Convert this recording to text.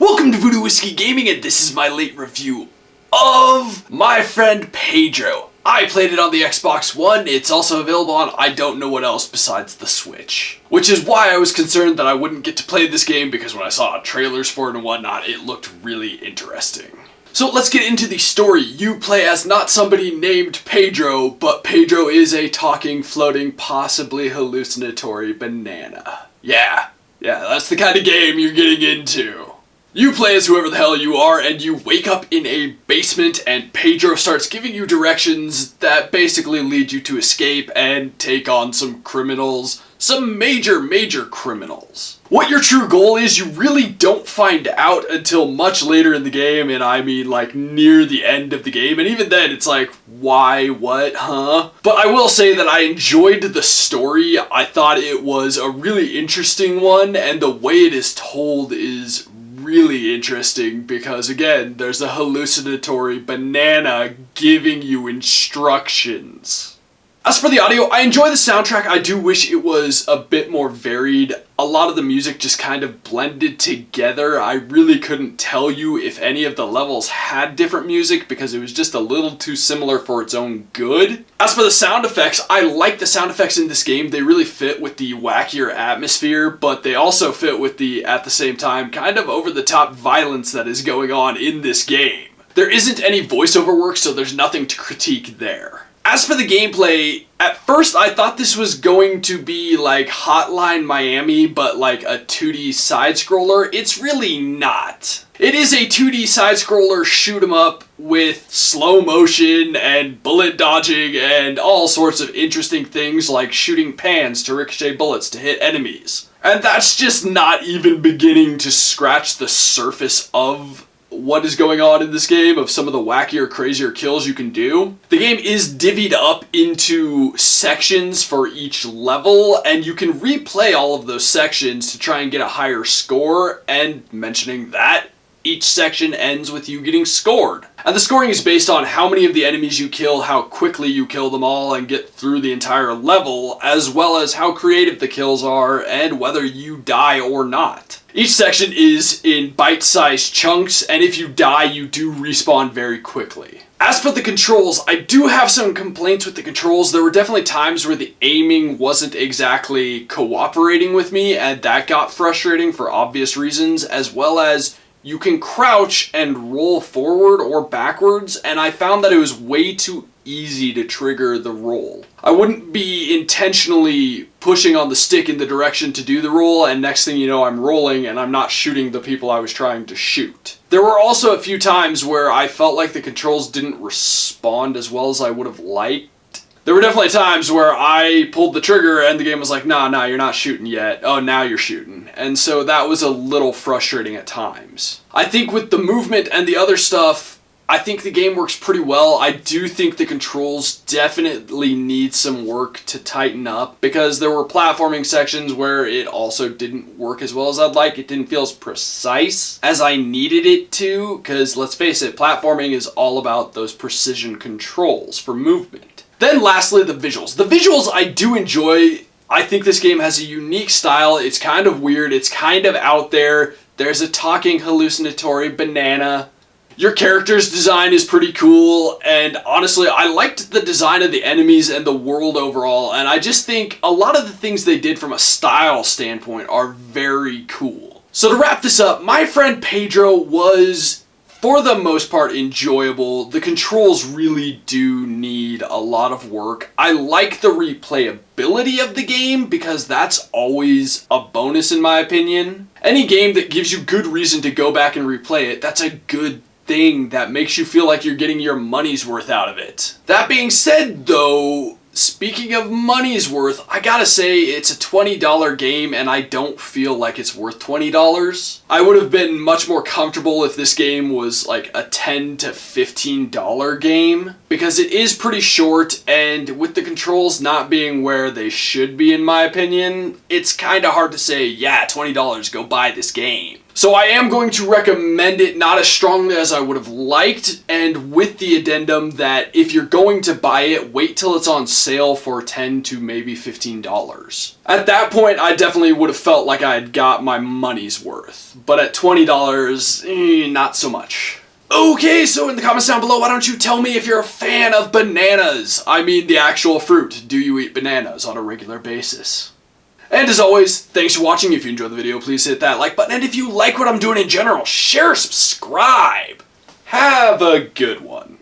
Welcome to Voodoo Whiskey Gaming, and this is my late review of My Friend Pedro. I played it on the Xbox One. It's also available on I don't know what else besides the Switch. Which is why I was concerned that I wouldn't get to play this game, because when I saw trailers for it and whatnot, it looked really interesting. So let's get into the story. You play as not somebody named Pedro, but Pedro is a talking, floating, possibly hallucinatory banana. Yeah, that's the kind of game you're getting into. You play as whoever the hell you are, and you wake up in a basement, and Pedro starts giving you directions that basically lead you to escape and take on some criminals. Some major criminals. What your true goal is, you really don't find out until much later in the game, and I mean like near the end of the game, and even then it's like, why, what, huh? But I will say that I enjoyed the story. I thought it was a really interesting one, and the way it is told is really interesting because, again, there's a hallucinatory banana giving you instructions. As for the audio, I enjoy the soundtrack. I do wish it was a bit more varied. A lot of the music just kind of blended together. I really couldn't tell you if any of the levels had different music because it was just a little too similar for its own good. As for the sound effects, I like the sound effects in this game. They really fit with the wackier atmosphere, but they also fit with the, at the same time, kind of over-the-top violence that is going on in this game. There isn't any voiceover work, so there's nothing to critique there. As for the gameplay, at first I thought this was going to be like Hotline Miami, but like a 2D side-scroller. It's really not. It is a 2D side-scroller shoot-'em-up with slow motion and bullet dodging and all sorts of interesting things like shooting pans to ricochet bullets to hit enemies. And that's just not even beginning to scratch the surface of what is going on in this game, of some of the wackier, crazier kills you can do. The game is divvied up into sections for each level, and you can replay all of those sections to try and get a higher score, and mentioning that, each section ends with you getting scored. And the scoring is based on how many of the enemies you kill, how quickly you kill them all and get through the entire level, as well as how creative the kills are and whether you die or not. Each section is in bite-sized chunks, and if you die, you do respawn very quickly. As for the controls, I do have some complaints with the controls. There were definitely times where the aiming wasn't exactly cooperating with me, and that got frustrating for obvious reasons, as well as you can crouch and roll forward or backwards, and I found that it was way too easy to trigger the roll. I wouldn't be intentionally pushing on the stick in the direction to do the roll, and next thing you know I'm rolling and I'm not shooting the people I was trying to shoot. There were also a few times where I felt like the controls didn't respond as well as I would have liked. There were definitely times where I pulled the trigger and the game was like, nah, you're not shooting yet. Oh, now you're shooting. And so that was a little frustrating at times. I think with the movement and the other stuff, I think the game works pretty well. I do think the controls definitely need some work to tighten up, because there were platforming sections where it also didn't work as well as I'd like. It didn't feel as precise as I needed it to, because let's face it, platforming is all about those precision controls for movement. Then lastly, the visuals. The visuals I do enjoy. I think this game has a unique style. It's kind of weird. It's kind of out there. There's a talking hallucinatory banana. Your character's design is pretty cool, and honestly, I liked the design of the enemies and the world overall, and I just think a lot of the things they did from a style standpoint are very cool. So to wrap this up, My Friend Pedro was, for the most part, enjoyable. The controls really do need a lot of work. I like the replayability of the game because that's always a bonus in my opinion. Any game that gives you good reason to go back and replay it, that's a good thing that makes you feel like you're getting your money's worth out of it. That being said though, speaking of money's worth, I gotta say it's a $20 game and I don't feel like it's worth $20. I would have been much more comfortable if this game was like a $10 to $15 game, because it is pretty short, and with the controls not being where they should be in my opinion, it's kinda hard to say, yeah, $20, go buy this game. So I am going to recommend it, not as strongly as I would have liked, and with the addendum that if you're going to buy it, wait till it's on sale for $10 to maybe $15. At that point, I definitely would have felt like I had got my money's worth, but at $20, not so much. Okay, so in the comments down below, why don't you tell me if you're a fan of bananas? I mean the actual fruit. Do you eat bananas on a regular basis? And as always, thanks for watching. If you enjoyed the video, please hit that like button. And if you like what I'm doing in general, share, subscribe. Have a good one.